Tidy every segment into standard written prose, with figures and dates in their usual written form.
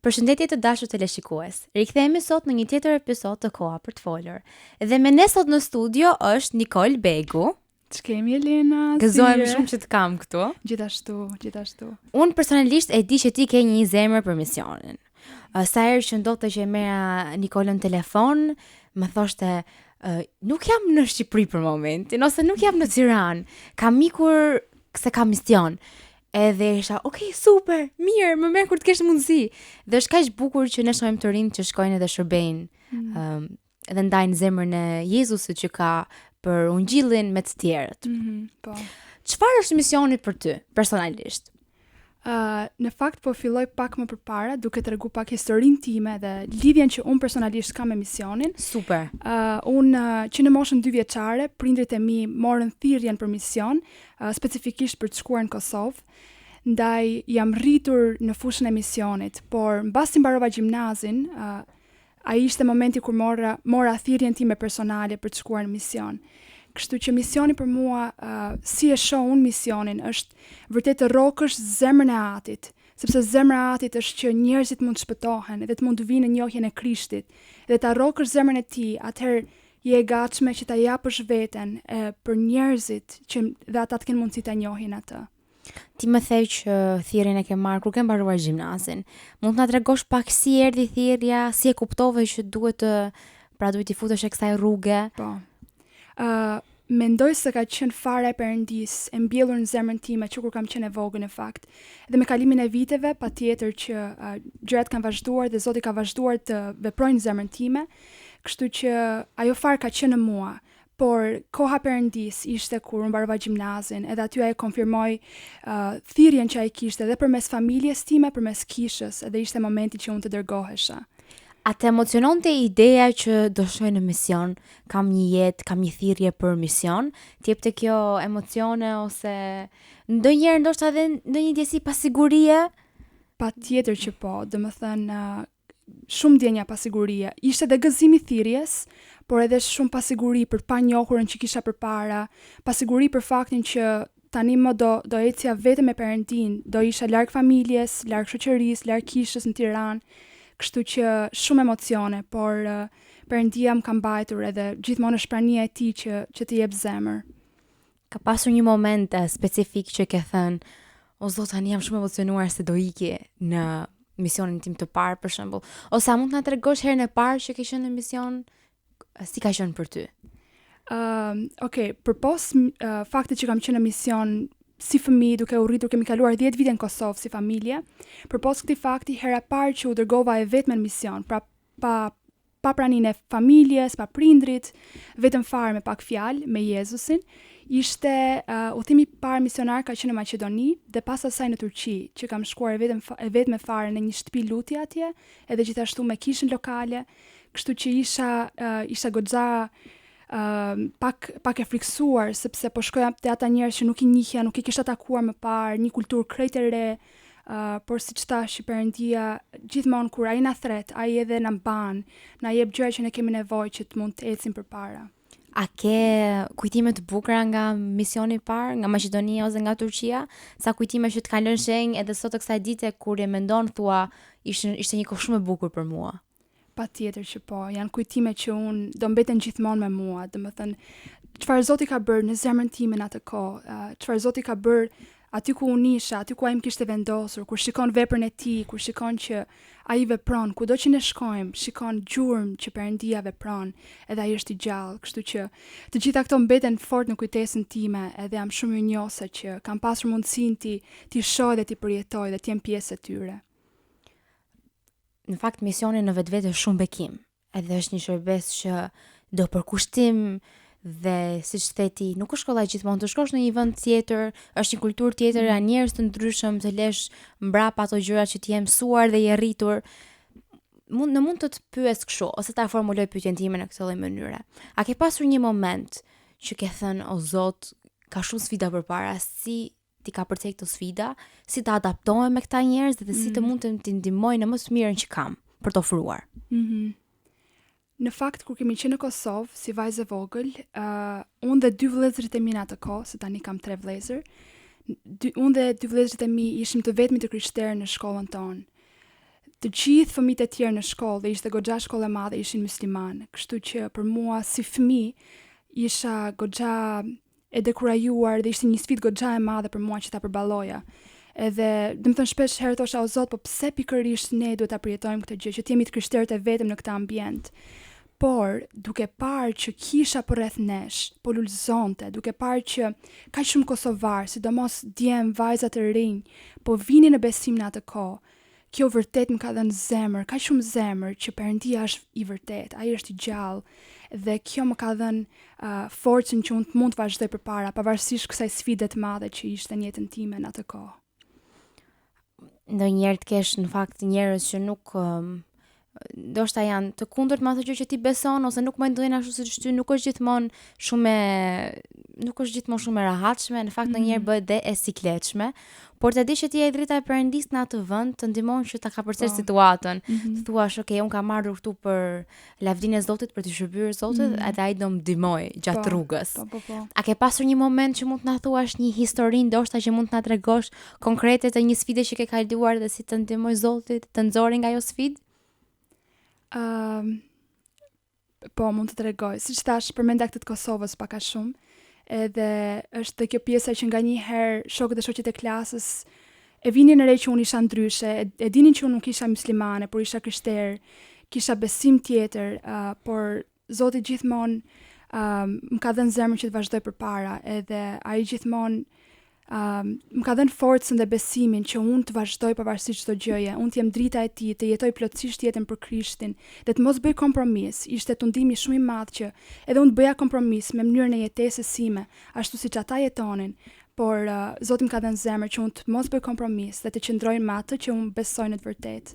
Përshëndetje të dashur teleshikues. Rikthehemi sot në një tjetër episod të Koha për të folur. Dhe me ne sot në studio është Nikol Begu. Ç'kemi Elena? Gëzohem shumë që të kam këtu. Gjithashtu. Unë personalisht e di që ti ke një zemër për misionin. Sa herë që ndodhte që e merra Nikolën në telefon, më thoshte nuk jam në Shqipëri për momentin, ose nuk jam në Tiranë. Kam ikur se kam mision. Edhe isha, okay, super, mirë, më merr kur të kesh mundësi. Dhe është kaq bukur që ne shohim të rinj që shkojnë edhe shërbejnë. Edhe ndajnë zemrën e Jezusit që ka për ungjillin me të tjerët. Po. Çfarë është misioni për ty personalisht? Në fakt po filloj pak më përpara duke t'regu pak historinë time dhe lidhjen që unë personalisht kam me misionin. Super. Unë që në moshën 2 vjeçare, prindrit e mi morën thirrjen për mision, specifikisht për të shkuar në Kosovë. Ndaj jam rritur në fushën e misionit, por mbasi mbarova gjimnazin, ai ishte momenti kur mora thirrjen time personale për të shkuar në mision. Kështu që misioni për mua, si e shoh unë misionin, është vërtet të rrokësh zemrën e atit, sepse zemra e atit është që njerëzit mund të shpëtohen dhe të mund të vinë në njohjen e Krishtit, dhe ta rrokësh zemrën e tij, atëherë je e gatshme që ta japësh veten për njerëzit që dhe ata të kenë mundësi ta njohin atë. Ti më the që thirrjen e ke marrë kur ke mbaruar gjimnazin. Mund të na tregosh pak si erdhi thirrja, si e kuptove që duhet t'i futesh e kësaj rruge? Po. Mendoj se ka qenë fara e Perëndis e mbjellur në zemrën time që kur kam qenë e vogël në fakt. Dhe me kalimin e viteve, patjetër që gjërat kanë vazhduar dhe Zoti ka vazhduar të veprojë në zemrën time, kështu që ajo farë ka qenë në mua. Por koha Perëndis ishte kur unë mbarova gjimnazin, edhe aty ai konfirmoi thirrjen që ai kishte edhe përmes familjes time, përmes kishës, edhe ishte momenti që unë të dërgohesha. A të emociononte ideja që do shkoj në mision, kam një jetë, kam një thirrje për mision, t'jepte kjo emocione ose ndonjëherë ndoshta edhe ndonjë ndjesi pasigurie? Patjetër që po, domethënë shumë ndjenja pasigurie. Ishte edhe gëzimi i thirrjes, por edhe shumë pasiguri për të panjohurën që kisha përpara, pasiguri për faktin që tani më do ecja vetëm me Perëndin, do isha larg familjes, larg shoqërisë, larg kishës në Tiranë. Kështu që shumë emocione, por Perëndia më ka mbajtur edhe gjithmonë është prania e tij që të jep zemër. Ka pasur një moment specifik që ke thënë, o Zot, tani jam shumë emocionuar se do iki në misionin tim të parë, për shembull. Ose a mund të na tregosh herën e parë që ke qenë në mision, si ka qenë për ty? Përpos faktit që kam qenë në mision si fëmijë duke u rritur, kemi kaluar 10 vite në Kosovë si familje. Përpos këtij fakti, hera parë që u dërgova e vetme në mision, pra pa praninë e familjes, pa prindrit, vetëm fare me pak fjalë me Jezusin, ishte udhimi i parë misionar ka qenë në Maqedoni dhe pas asaj në Turqi, që kam shkuar e vetme fare në një shtëpi lutje atje, edhe gjithashtu me kishën lokale, kështu që isha goxha pak e friksuar, sepse po shkoja te ata njerëz që nuk i njihja, nuk i kisha takuar më parë, një kulturë krejt e re, por siç thash, Perëndia gjithmonë kur ai na thret, ai edhe na mban, na jep gjëra që ne kemi nevojë që të mund të ecim përpara. A ke kujtime të bukura nga misioni i parë, nga Maqedonia ose nga Turqia? Sa kujtime që të kanë lënë shenjë edhe sot të kësaj dite kur e mendon thua, ishte një kohë shumë e bukur për mua. Patjetër që po, janë kujtime që unë do mbeten gjithmonë me mua, domethënë çfarë Zoti ka bërë në zemrën time në atë kohë, çfarë Zoti ka bërë aty ku unë isha, aty ku ai më kishte vendosur, kur shikon veprën e tij, kur shikon që ai vepron, kudo që ne shkojmë, shikon gjurmë që Perëndia vepron, edhe ai është i gjallë, kështu që të gjitha këto mbeten fort në kujtesën time, edhe jam shumë i njohur që kam pasur mundësinë ti shoh dhe ti përjetoj dhe të jem pjesë e tyre. Në fakt, misioni në vetvete është shumë bekim, edhe është një shërbes që do përkushtim dhe siç the ti, nuk është kollaj gjithmonë të shkosh në një vend tjetër, është një kulturë tjetër, janë njerëz të ndryshëm, të lesh mbrapa ato gjëra që ti je mësuar dhe je rritur. Mund të pyes kështu ose ta formuloj pyetjen time në këtë lloj mënyre. A ke pasur një moment që ke thënë, o Zot, ka shumë sfida përpara, si ti ka përcjell këto sfida, si të adaptohem me këta njerëz dhe si të mund të ndihmoj në më të mirën që kam për të ofruar. Në fakt, kur kemi qenë në Kosovë, si vajzë e vogël, unë dhe 2 vëllezërit e mi në atë kohë, se tani kam 3 vëllezër, unë dhe 2 vëllezërit e mi ishim të vetmi të krishterë në shkollën tonë. të gjithë fëmijët e tjerë në shkollë, dhe ishte goxha shkollë e madhe, ishin muslimanë. Kështu që për mua si fëmijë isha goxha e dekurajuar dhe ishte një sfidë goxha e madhe për mua që ta përballoja. Edhe, do të thënë shpesh herë thosha o Zot, po pse pikërisht ne duhet ta përjetojmë këtë gjë, që të jemi të krishterët e vetëm në këtë ambient. Por, duke parë që kisha përreth nesh, po lulëzonte, duke parë që kaq shumë kosovarë, sidomos djem, vajza të rinj, po vini në besim në atë kohë, kjo vërtet më ka dhënë zemër, kaq shumë zemër që Perëndia është i vërtet, ai është i gjallë, dhe kjo më ka dhënë forcën që unë mund të vazhdoj përpara, pavarësisht kësaj sfide të madhe që ishte në jetën time në atë kohë. Ndonjëherë të kesh në fakt njerëz që nuk ndoshta janë të kundërt me atë gjë që ti beson, ose nuk mendojnë ashtu siç ty, nuk është gjithmonë shumë e rahatshme, në fakt ndonjëherë bëhet dhe e sikletshme, por të di që ti je drita e Perëndisë në atë vend, të ndihmon që ta kapërcesh situatën. Të thuash, ok, unë kam ardhur këtu për lavdinë e Zotit, për të shërbyer Zotit, edhe ai do më ndihmoj gjatë rrugës. Po. A ke pasur një moment që mund të na thuash një histori ndoshta që mund të na tregosh konkrete të një sfide që ke kaluar dhe si të ndihmoj Zoti të nxorri nga ajo sfidë? Po, mund të tregoj. Siç thash, përmenda këtë të Kosovës pak a shumë, edhe është kjo pjesa që nganjëherë shokët e shoqet e klasës e vinin në re që unë isha ndryshe, e dinin që unë nuk isha muslimane, por isha krishterë, kisha besim tjetër, por Zoti gjithmonë më ka dhënë zemrën që të vazhdoj përpara, edhe ai gjithmonë më ka dhënë forcën dhe besimin që unë të vazhdoj pavarësisht çdo gjëje, unë të jem drita e tij, të jetoj plotësisht jetën për Krishtin, dhe të mos bëj kompromis. Ishte tundimi shumë i madh që edhe unë të bëja kompromis me mënyrën e jetesës sime, ashtu siç ata jetonin, por Zoti më ka dhënë zemër që unë të mos bëj kompromis dhe të qëndroj me atë që unë besoj në të vërtetë.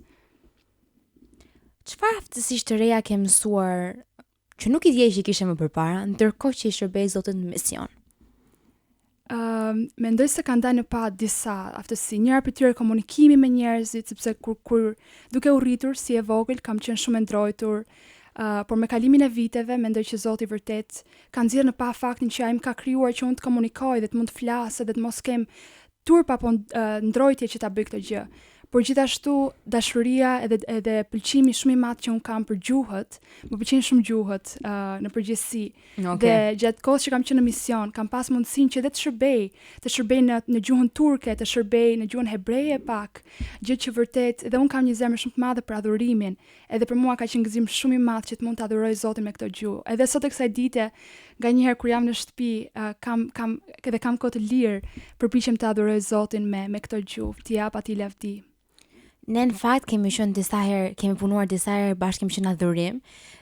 Çfarë aftësish të reja ke mësuar që nuk i dje që i kishe më përpara, ndërkohë që i shërbej Zotit në mision? Mendoj se kanë dalë në pa disa aftësi. Njëra për tyre komunikimi me njerëzit, sepse kur duke u rritur si e vogël, kam qenë shumë e ndrojtur, por me kalimin e viteve, mendoj që Zoti vërtet ka nxjerrë në pa faktin që ai më ka krijuar që unë të komunikoj dhe të mund të flas dhe të mos kem turp apo ndrojtje që ta bëj këtë gjë. Por gjithashtu dashuria edhe pëlqimi shumë i madh që un kam për gjuhët, më pëlqejnë shumë gjuhët në përgjithësi. Okay. Dhe gjatë kohës që kam qenë në mision, kam pas mundësinë që të shërbej në gjuhën turke, të shërbej në gjuhën hebreje pak, gjë që vërtet dhe un kam një zemër shumë të madhe për adhurimin, edhe për mua ka qenë gëzim shumë i madh që të mund të adhuroj Zotin me këtë gjuhë. Edhe sot e kësaj dite, nganjëherë kur jam në shtëpi, kam kohë të lirë, përpiqem të adhuroj Zotin me këtë gjuhë, t'i jap atij lavdi. Ne në fakt kemi punuar disa herë bashkë, kemi qenë në adhurim,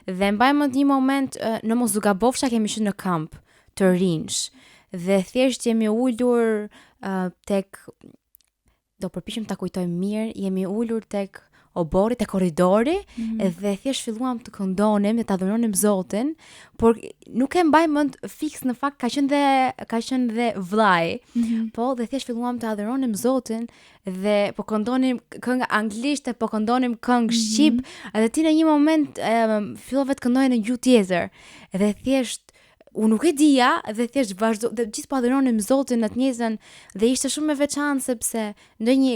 dhe mbaj mend një moment në Mosugabofsha kemi qenë në kamp të rinj, dhe thjesht jemi ulur tek, do përpiqem ta kujtoj mirë, jemi ulur tek obori, te korridori, dhe thjesht filluam të këndonim dhe të adhuronim Zotin, por nuk e mbaj mend fiks, në fakt ka qenë dhe vllai, po, dhe thjesht filluam të adhuronim Zotin dhe po këndonim këngë anglisht, po këndonim këngë shqip, edhe ti në një moment fillove të këndoje në gjuhë tjetër, dhe thjesht unë nuk e dija, dhe thjesht dhe gjithë po adhuronim Zotin në të njëjtën, dhe ishte shumë e veçantë sepse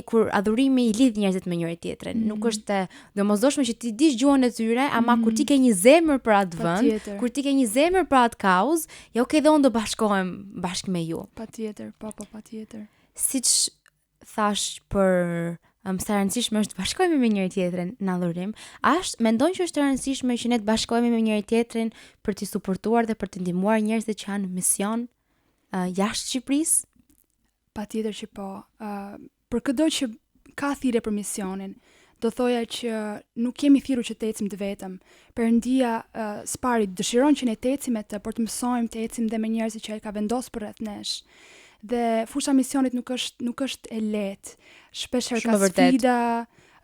kur adhurimi i lidh njerëzit me njëri tjetrin, nuk është domosdoshme që ti dish gjuhën e tyre, ama kur ti ke një zemër për atë vend, kur ti ke një zemër për atë kauzë, ja okay, dhe unë do bashkohem bashkë me ju. Patjetër, patjetër. Siç thash për sa rëndësishme është të bashkohemi me njëri tjetrin në adhurim, mendon që është e rëndësishme që ne të bashkohemi me njëri tjetrin për t'i suportuar dhe për të ndihmuar njerëzit që janë në mision jashtë Shqipërisë? Patjetër që po. Për çdo që ka thirrje për misionin, do thoja që nuk kemi thirrur që të ecim të vetëm. Perëndia s'pari dëshiron që ne të ecim me të, por të mësojmë të ecim dhe me njerëzit që ai ka vendosur përreth nesh. Dhe fusha misionit nuk është e lehtë. Shpesh herë ka sfida,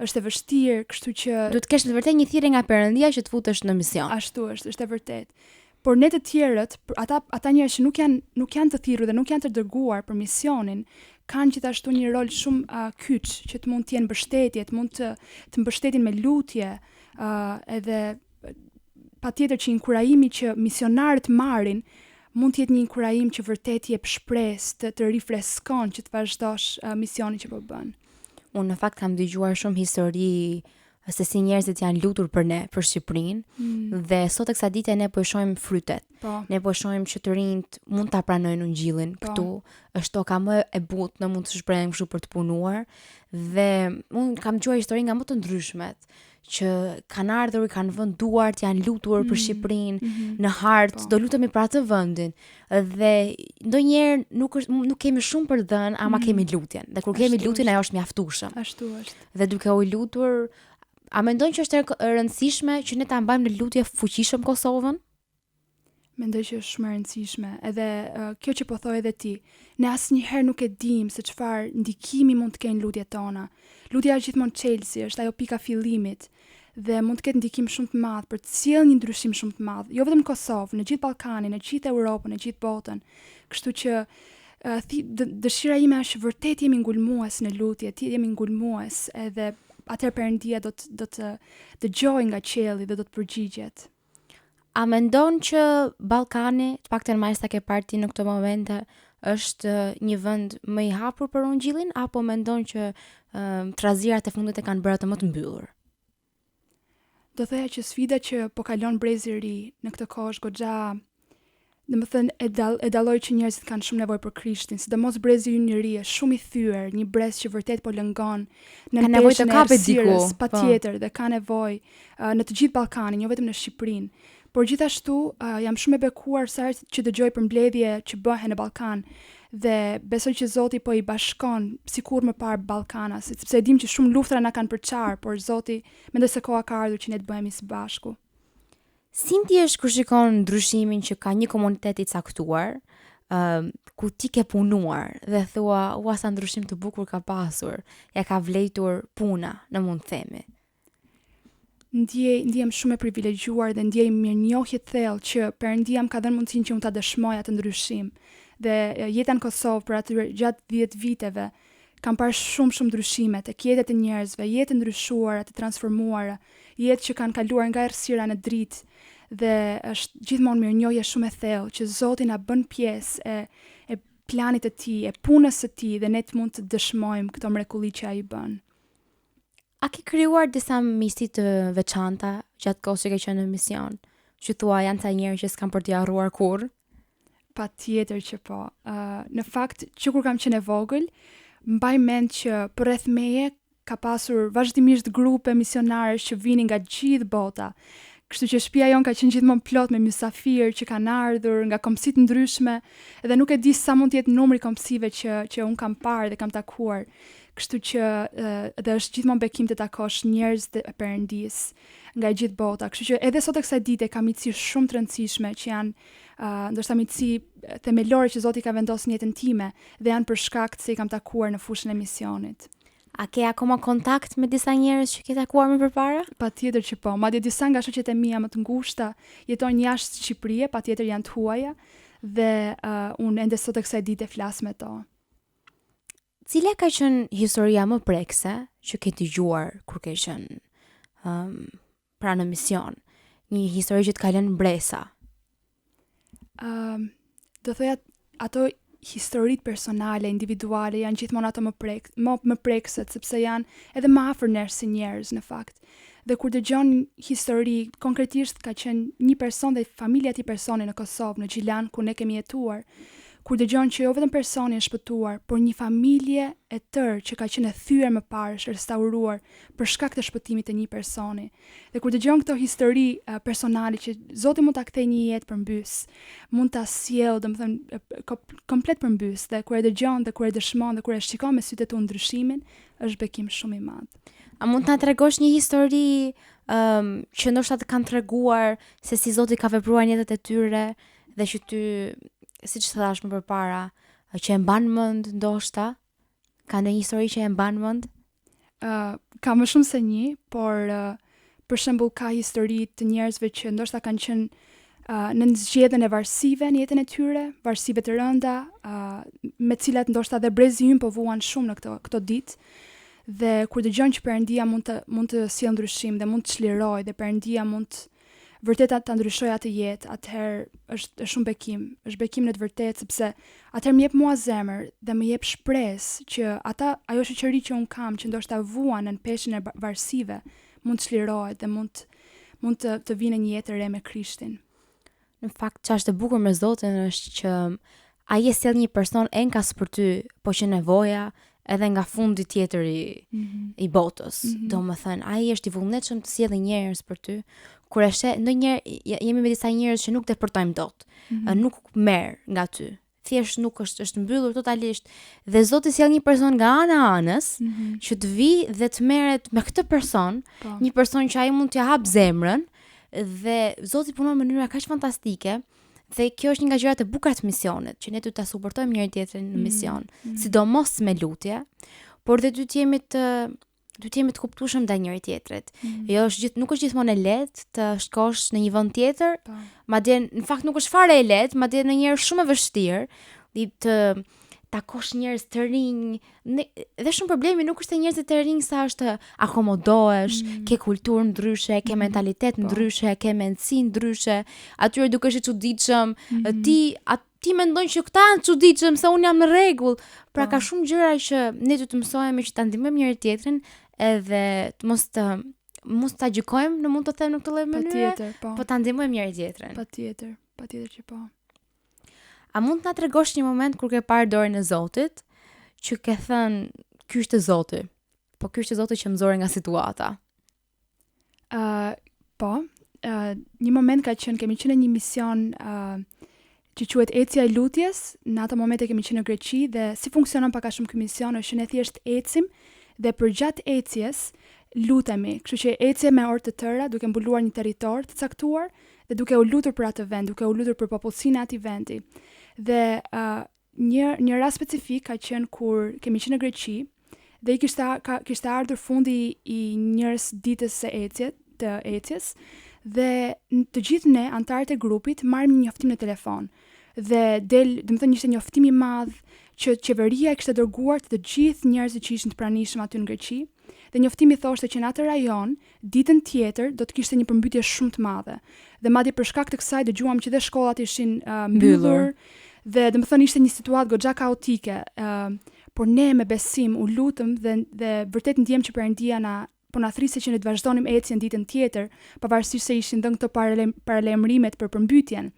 është e vështirë, kështu që duhet të kesh në vërtet një thirrje nga Perëndia që të futesh në mision. Ashtu është e vërtetë. Por ne të tjerët, ata njerëz që nuk janë të thirrur dhe nuk janë të dërguar për misionin, kanë gjithashtu një rol shumë kyç, që të mund të jenë mbështetje, të mund të mbështetin me lutje, edhe patjetër që inkurajimi që misionarët marrin mund të jetë një inkurajim që vërtet jep shpresë, të rifreskon që të vazhdosh misionin që po bën. Unë në fakt kam dëgjuar shumë histori se si njerëzit janë lutur për ne, për Shqipërinë, dhe sot e kësaj dite ne po i shohim frytet. Po. Ne po shohim që të rinjt mund ta pranojnë Ungjillin këtu, është toka më e butë, ne mund të shprehem kështu për të punuar, dhe unë kam dëgjuar histori nga më të ndryshmet që kanë ardhur, i kanë vënë duart, janë lutur për Shqipërinë, në hartë, do lutemi për atë vendin. Dhe ndonjëherë nuk kemi shumë për dhënë, ama kemi lutjen. Dhe kur kemi lutjen ajo është mjaftueshëm. Ashtu është. Dhe duke u lutur, a mendon që është e rëndësishme që ne ta mbajmë në lutje fuqishëm Kosovën? Mendoj që është shumë e rëndësishme, edhe kjo që po thoj edhe ti, ne asnjëherë nuk e dim se çfarë ndikimi mund të kenë lutjet tona. Lutja është gjithmonë çelësi, është ajo pika fillimit dhe mund të ketë ndikim shumë të madh për të sjellë një ndryshim shumë të madh, jo vetëm në Kosovë, në gjithë Ballkanin, në gjithë Europën, në gjithë botën. Kështu që dëshira ime është vërtet jemi ngulmues në lutje, jemi ngulmues, edhe atëherë Perëndia do të dëgjojë nga qielli dhe do të përgjigjet. A mendon që Ballkani, të paktën më sa ke parti në këto momente, është një vend më i hapur për Ungjillin, apo mendon që trazirat e fundit e kanë bërë atë më të mbyllur? Do thoya që sfida që po kalon brezi i ri në këtë kohë është goxha, domethënë e dalloj që njerëzit kanë shumë nevojë për Krishtin, sidomos brezi ynë i ri është shumë i thyer, një brez që vërtet po lëngon në nevojë të kapet diku, patjetër, dhe ka nevojë në të gjithë Ballkanin, jo vetëm në Shqipërinë. Por gjithashtu jam shumë e bekuar sa herë që dëgjoj për mbledhje që bëhen në Ballkan, dhe besoj që Zoti po i bashkon sikur më parë ballkanasit, sepse e dim që shumë luftra na kanë përçar, por Zoti mendoj se koha ka ardhur që ne të bëhemi së bashku. Si ndjesh kur shikon ndryshimin që ka një komunitet i caktuar, ku ti ke punuar dhe thua, ua sa ndryshim të bukur ka pasur, ja ka vlejtur puna, në mund të themi. Ndjem shumë e privilegjuar dhe ndjej mirënjohje të thellë që Perëndia më ka dhënë mundësinë që unë ta dëshmoj atë ndryshim. Dhe jeta në Kosovë për aty gjatë 10 viteve kam parë shumë ndryshime tek jetët e njerëzve, jetë ndryshuara, të transformuara, jetë që kanë kaluar nga errësira në dritë, dhe është gjithmonë mirënjohje shumë e thellë që Zoti na bën pjesë e planit të Tij, e punës së Tij, dhe ne të mund të dëshmojmë këto mrekulli që ai bën. A ke krijuar disa miqësi të veçanta gjatë kohës që ke qenë në mision? Që thua janë ca njerëz që s'kan për t'i harruar kurrë? Patjetër që po. Në fakt, që kur kam qenë e vogël, mbaj mend që përreth meje ka pasur vazhdimisht grupe misionare që vinin nga gjithë bota. Kështu që shtëpia jon ka qenë gjithmonë plot me mysafirë që kanë ardhur nga komsi të ndryshme, dhe nuk e di sa mund të jetë numri komsive që un kam parë dhe kam takuar. Kështu që dhe është gjithmonë bekim të takosh njerëz të Perëndisë nga gjithë bota. Kështu që edhe sot e kësaj dite kam miqësi shumë të rëndësishme që janë ndoshta miqësi themelore që Zoti ka vendosur në jetën time, dhe janë për shkak se i kam takuar në fushën e misionit. A ke akoma kontakt me disa njerëz që ke takuar më përpara? Patjetër që po. Madje disa nga shoqet e mia më të ngushta jetojnë jashtë Shqipërisë, patjetër janë të huaja, dhe unë ende sot e kësaj dite flas me to. Cila ka qenë historia më prekse që ke dëgjuar kur ke qenë pra në mision? Një histori që të ka lënë mbresa? Do thoya ato historitë personale, individuale janë gjithmonë ato më prekset, sepse janë edhe më afër nesh si njerëz në fakt. Dhe kur dëgjon histori, konkretisht ka qenë një person dhe familja e atij personi në Kosovë, në Gjilan, ku ne kemi jetuar. Kur dëgjon që jo vetëm personi është shpëtuar, por një familje e tërë që ka qenë e thyer më parë është restauruar për shkak të shpëtimit të një personi. Dhe kur dëgjon këto histori personale që Zoti mund ta kthejë një jetë përmbys, mund ta sjellë, domethënë komplet përmbys, dhe kur e dëgjon dhe kur e dëshmon dhe kur e shikon me sytë e tu ndryshimin, është bekim shumë i madh. A mund të na tregosh një histori që ndoshta të kanë treguar se si Zoti ka vepruar në jetët e tyre, dhe që ty, siç thash më përpara, që e mban mend ndoshta? Ka ndonjë histori që e mban mend? Ka më shumë se një, por për shembull ka histori të njerëzve që ndoshta kanë qenë në zgjedhjen e varësive në jetën e tyre, varësive të rënda, me cilat ndoshta dhe brezi ynë po vuan shumë në këto ditë. Dhe kur dëgjon që Perëndia mund të sjellë ndryshim dhe mund të çlirojë, dhe Perëndia mund vërtet ta ndryshojë atë jetë, atëherë është shumë bekim. Është bekim në të vërtetë, sepse atëherë më jep mua zemër dhe më jep shpresë që ajo shoqëri që un kam, që ndoshta vuan në peshën e varësive, mund të çlirohet dhe mund të vinë një jetë e re me Krishtin. Në fakt, që është e bukur me Zotin është që ai e sjell një person enkas për ty, po që nevoja edhe nga fundi tjetër i botës. Domethënë, ai është i vullnetshëm të sjellë njerëz për ty. Kur e sheh, ndonjëherë jemi me disa njerëz që nuk deportojmë dot. Nuk merr nga ty. Thjesht nuk është mbyllur totalisht dhe Zoti sjell një person nga ana e anës që të vi dhe të merret me këtë person, një person që ai mund t'ia hap zemrën dhe Zoti punon në mënyra kaq fantastike. Dhe kjo është një nga gjërat e bukura të misionit, që ne duhet ta suportojmë njëri tjetrin në mision, sidomos me lutje, por dhe duhet jemi të kuptueshëm ndaj njëri tjetrit. Jo nuk është gjithmonë e lehtë të shkosh në një vend tjetër, madje në fakt nuk është fare e lehtë, madje ndonjëherë shumë e vështirë të takosh njerëz të rinj. Dhe shumë problemi nuk është te njerëzit të rinj sa është akomodohesh, ke kulturë ndryshe, ke mentalitet ndryshe, ke mendsi ndryshe, atyre dukesh i çuditshëm, ti mendon që këta janë çuditshëm se unë jam në rregull. Pra ka shumë gjëra që ne duhet të mësojmë që ta ndihmojmë njëri tjetrin edhe të mos ta gjykojmë, në mund të them në këtë lloj mënyre, po ta ndihmojmë njëri tjetrin. Patjetër që po. A mund të na tregosh një moment kur ke parë dorën e Zotit, që ke thënë, ky është Zoti, po ky është Zoti që më zori nga situata? Një moment kemi qenë në një mision që quhet Ecja e lutjes. Në ato momente kemi qenë në Greqi dhe si funksionon pak a shumë ky mision është që ne thjesht ecim dhe përgjatë ecjes lutemi. Kështu që ecje me orë të tëra, duke mbuluar një territor të caktuar dhe duke u lutur për atë vend, duke u lutur për popullsinë e atij vendi. Dhe një rast specifik ka qenë kur kemi qenë në Greqi dhe kishte ardhur fundi i njërës ditës së ecjes dhe të gjithë ne antarët e grupit marrim një njoftim në telefon. Dhe domethënë ishte njoftim i madh që qeveria e kishte dërguar të gjithë njerëzit që ishin të pranishëm aty në Greqi. Dhe njoftimi thoshte që në atë rajon, ditën tjetër do të kishte një përmbytje shumë të madhe. Dhe madje për shkak të kësaj dëgjuam që dhe shkollat ishin mbyllur dhe domethënë ishte një situatë goxha kaotike. Por ne me besim u lutëm dhe vërtet ndjem që Perëndia na thrisej që ne të vazhdonim ecjen ditën tjetër, pavarësisht se ishin dhënë këto paralajmërimet për përmbytjen.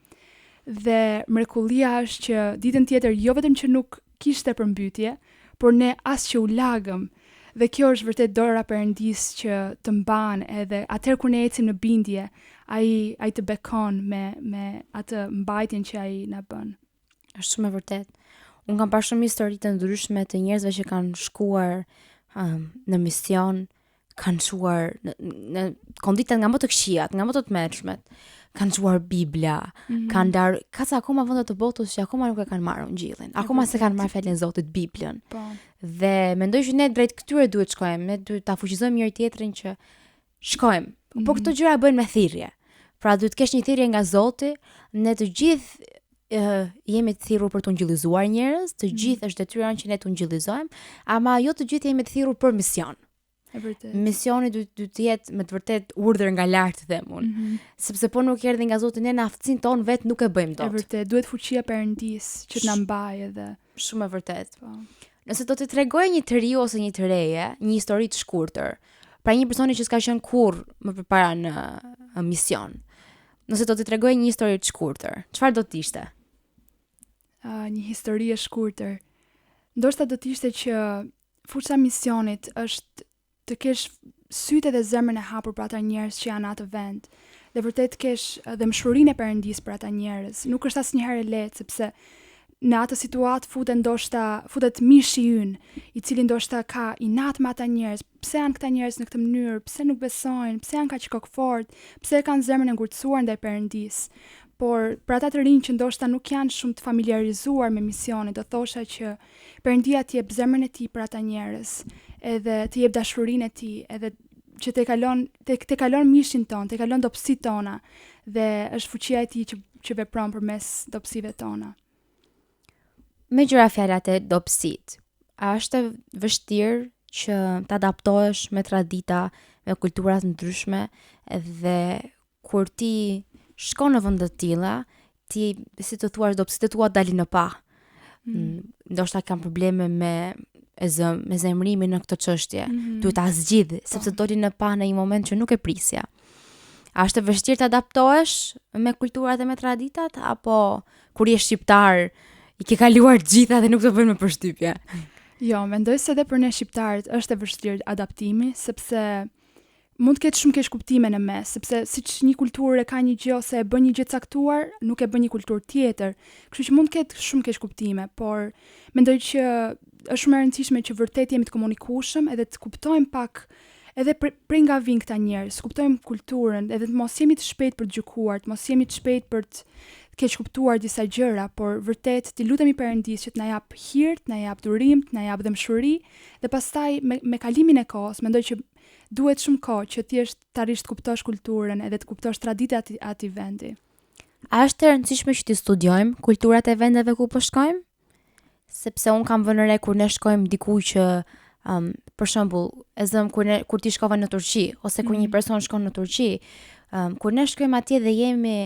Dhe mrekullia është që ditën tjetër jo vetëm që nuk kishte përmbytye, por ne as që u lagëm. Dhe kjo është vërtet dora Perëndis që të mban, edhe atëherë kur ne ecim në bindje, ai të bekon me atë mbajtjen që ai na bën. Është shumë e vërtet. Unë kam parë shumë histori të ndryshme të njerëzve që kanë shkuar në mision, kanë shkuar në konditet nga më të këqijat, nga më të tmerrshmet, kanë shkuar Bibla, kanë darë, ka sa akoma vende të botës që akoma nuk e kanë marrë Ungjillin, akoma se kanë marrë fjalën e Zotit, Biblën. Po. Dhe mendoj që ne drejt këtyre duhet shkojmë, ne duhet ta fuqizojmë njëri tjetrin që shkojmë. Po këto gjëra bëhen me thirrje. Pra duhet të kesh një thirrje nga Zoti, ne të gjithë jemi të thirrur për të ungjillizuar njerëz, të gjithë është detyra që ne të ungjillizojmë, ama jo të gjithë jemi të thirrur për mision. E vërtet. Misioni duhet të jetë me të vërtet urdhër nga lart them unë. Sepse po nuk erdhi nga Zoti, ne në aftësinë tonë vetë nuk e bëjmë dot. E vërtet, duhet fuqia Perëndis që të na mbajë edhe. Shumë e vërtet. Po. Nëse do të tregoj një të ri ose një të reje, një histori të shkurtër, pra një personi që s'ka qenë kurrë më përpara në mision. Nëse do të tregoj një histori të shkurtër, çfarë do të ishte? Një histori e shkurtër. Ndoshta do të ishte që fuqiza e misionit është të kesh sytë dhe zemrën e hapur për ata njerëz që janë në atë vend. Dhe vërtet kesh dëmshmërinë e Perëndis për ata njerëz. Nuk është asnjëherë lehtë sepse në atë situatë futet mishi ynë, i cili ndoshta ka inat me ata njerëz. Pse janë këta njerëz në këtë mënyrë? Pse nuk besojnë? Pse janë kaq kokfort? Pse kanë zemrën e ngurtësuar ndaj Perëndis? Por për ata të rinj që ndoshta nuk janë shumë të familiarizuar me misionin, do thosha që Perëndia t'i jep zemrën e tij për ata njerëz, edhe t'i jep dashurinë e tij, edhe që te kalon mishin ton, te kalon dobësitë tona, dhe është fuqia e tij që vepron përmes dobësive tona. Me gjëra fjalat e dobësitë, a është vështirë që të adaptohesh me tradita, me kultura të ndryshme, dhe kur ti shkon në vende të tilla, ti si të thuash dobësitë tua dalin në pa. Ndoshta kanë probleme me e zëm me zemrimin në këtë çështje. Duhet ta zgjidh, sepse doli në pa në një moment që nuk e prisja. A është e vështirë të adaptohesh me kulturat e me traditat, apo kur je shqiptar i ke kaluar të gjitha dhe nuk të bën me përshtypje? Jo, mendoj se edhe për ne shqiptarët është e vështirë adaptimi, sepse mund të ketë shumë keq kuptime në mes, sepse siç një kulturë ka një gjë ose e bën një gjë caktuar, nuk e bën një kulturë tjetër. Kështu që mund të ketë shumë keq kuptime, por mendoj që është shumë e rëndësishme që vërtet jemi të komunikueshëm edhe të kuptojmë pak edhe prej nga vijnë këta njerëz, kuptojmë kulturën, edhe të mos jemi të shpejt për të gjykuar, të mos jemi të shpejt për të keq kuptuar disa gjëra, por vërtet të lutemi Perëndis që të na jap hir, të na jap durim, të na jap dëmshuri, dhe pastaj me kalimin e kohës, mendoj që duhet shumë kohë që ti të arrish të kuptosh kulturën edhe të kuptosh traditat e atij vendi. A është e rëndësishme që të studiojmë kulturat e vendeve ku po shkojmë? Sepse un kam vënë re kur ne shkojmë diku që për shembull, e zëm kur ti shkova në Turqi ose kur një person shkon në Turqi, kur ne shkojmë atje dhe jemi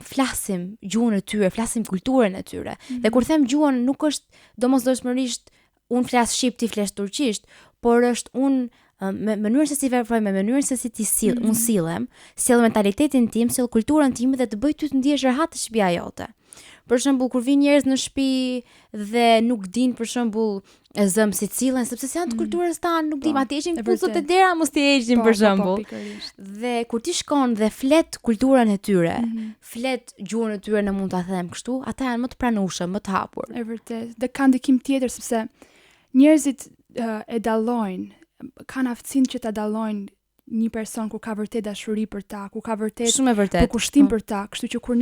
flasim gjuhën e tyre, flasim kulturën e tyre. Dhe kur them gjuhën, nuk është domosdoshmërisht un flas shqip, ti flas turqisht, por është un me mënyrën se si veproj, me mënyrën se si ti unë sillem mentalitetin tim, sill kulturën time dhe të bëj ty të ndihesh rehat të shtëpia jote. Për shembull, kur vin njerëz në shtëpi dhe nuk din për shembull e zëm si cilën, sepse janë të kulturës tanë, nuk dim, atë heqin puzot e dera, mos ti heqin për shembull. Dhe kur ti shkon dhe flet kulturën e tyre, flet gjuhën e tyre, në mund ta them kështu, ata janë më të pranueshëm, më të hapur. E vërtet. Dhe ka ndikim tjetër sepse njerëzit e dallojnë, kanë aftësinë që ta dallojnë një person kur ka vërtet dashuri për ta, kur ka vërtet përkushtim për ta, kështu që kur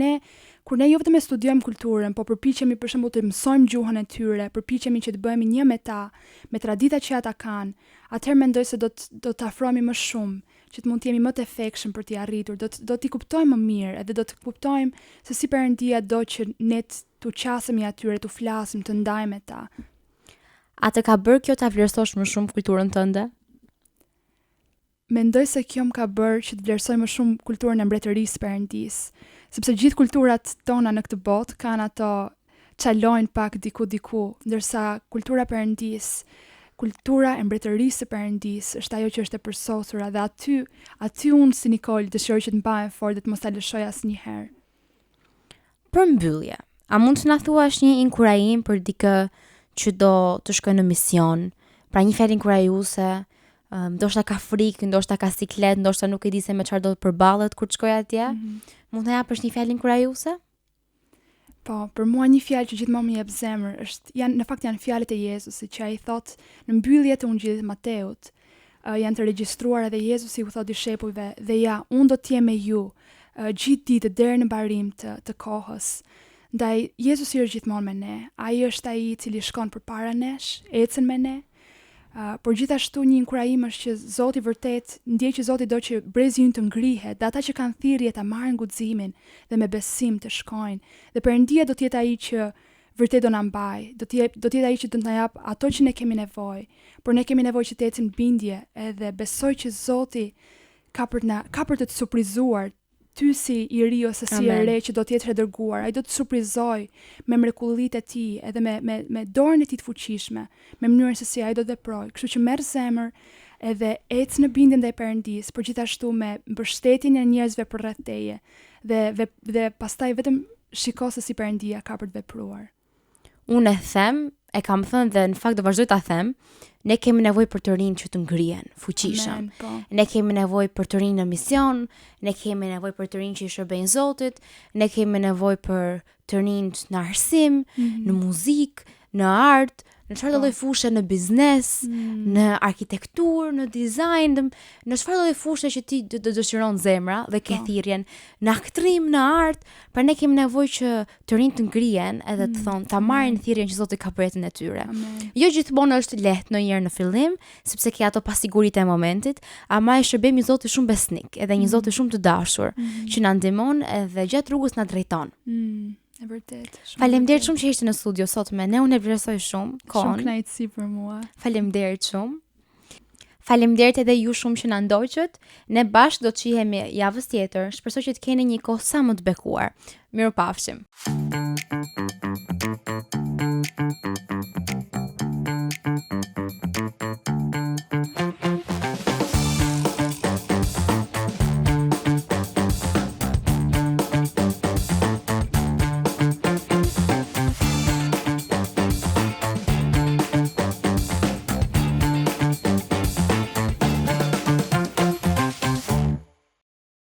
ne jo vetëm e studiojmë kulturën, po përpiqemi për shembull të mësojmë gjuhën e tyre, përpiqemi që të bëhemi një me ta, me traditat që ata kanë, atëherë mendoj se do të afrohemi më shumë, që të mund të jemi më të efektshëm për t'i arritur, do t'i kuptojmë më mirë, edhe do të kuptojmë se si Perëndia do që ne t'u qasemi atyre, t'u flasim, të ndajmë me ta. A të ka bërë kjo ta vlerësosh më shumë kulturën tënde? Mendoj se kjo më ka bërë që të vlerësoj më shumë kulturën e mbretërisë Perëndis, sepse gjithë kulturat tona në këtë botë kanë ato çalojnë pak diku, ndërsa kultura Perëndis, kultura e mbretërisë së Perëndis është ajo që është e përsosur, dhe aty unë si Nikol dëshiroj që të mbahem fort dhe të mos ta lëshoj asnjëherë. Për mbyllje, a mund të na thuash një inkurajim për dikë që do të shkojë në mision, pra një fjalë inkurajuese? Ndoshta ka frikë, ndoshta ka siklet, ndoshta nuk e di se me çfarë do të përballet kur të shkojë atje. Mund të japësh një fjalë inkurajuese? Po, për mua një fjalë që gjithmonë më jep zemër në fakt janë fjalët e Jezusit që ai thot në mbyllje të Ungjillit të Mateut. Janë të regjistruara dhe Jezusi u thot dishepujve, dhe ja, unë do të jem me ju gjithë ditën deri në mbarim të kohës. Ndaj Jezusi është gjithmonë me ne. Ai është ai i cili shkon përpara nesh, ecën me ne. Por gjithashtu një inkurajim është që Zoti vërtet ndjej që Zoti do që brezi ynë të ngrihet, dhe ata që kanë thirrje ta marrin guximin dhe me besim të shkojnë. Dhe Perëndia do të jetë ai që vërtet do na mbaj, do të jetë ai që do të na jap ato që ne kemi nevojë. Por ne kemi nevojë që të ecim bindje, edhe besoj që Zoti ka për të surprizuar ty si i ri ose si e re që do të jetë dërguar. Ai do të surprizoj me mrekullitë e tij, edhe me dorën e tij të fuqishme, me mënyrën se si ai do të veprojë. Kështu që merr zemër edhe ec në bindje ndaj Perëndis, por gjithashtu me mbështetjen e njerëzve përreth teje, dhe pastaj vetëm shiko se si Perëndia ka për të vepruar. Unë e kam thënë dhe në fakt do vazhdoj ta them, ne kemi nevojë për të rinj që të ngrihen, fuqishëm. Ne kemi nevojë për të rinj në mision, ne kemi nevojë për të rinj që i shërbejnë Zotit, ne kemi nevojë për të rinj në arsim, në muzikë, në art, në çfarëdo lloj fushë, në biznes, në arkitekturë, në dizajn, në çfarëdo lloj fushë që ti dëshiron zemra dhe ke thirrjen, në aktrim, në art, pra ne kemi nevojë që të rinj të ngrihen edhe të thonë ta marrin thirrjen që Zoti ka për jetën e tyre. Jo gjithmonë është lehtë ndonjëherë në fillim, sepse ke ato pasiguritë e momentit, ama e shërbemi Zotit shumë besnik, edhe një Zot shumë të dashur, që na ndihmon edhe gjatë rrugës na drejton. E vërtet. Faleminderit shumë që ishte në studio sot me ne. Unë e vlerësoj shumë kohën. Shumë kënaqësi për mua. Faleminderit shumë. Faleminderit edhe ju shumë që na ndoqët. Ne bashkë do të shihemi javës tjetër. Shpresoj që të keni një kohë sa më të bekuar. Mirupafshim.